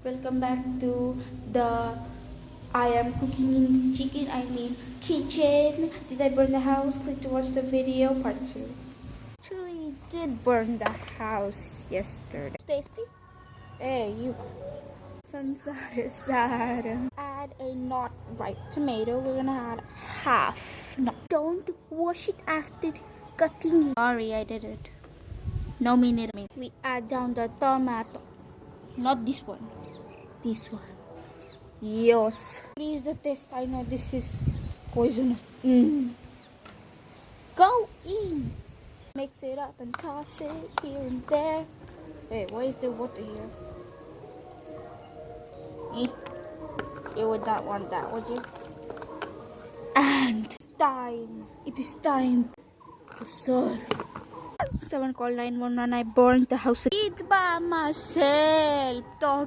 Welcome back to the I am cooking in kitchen. Did I burn the house? Click to watch the video part 2. Actually did burn the house yesterday. Tasty? Hey you. Sansara. Add a not ripe tomato. We're gonna add half. No. Don't wash it after cutting it. Sorry, I did it. No minute. We add down the tomato. Not this one. This one. Yes. Please the taste. I know this is poisonous. Go in. Mix it up and toss it here and there. Wait, why is there water here? You would not want that, would you? And it's time. It is time to serve. Someone called 911. I burned the house. Eat by myself. Talk.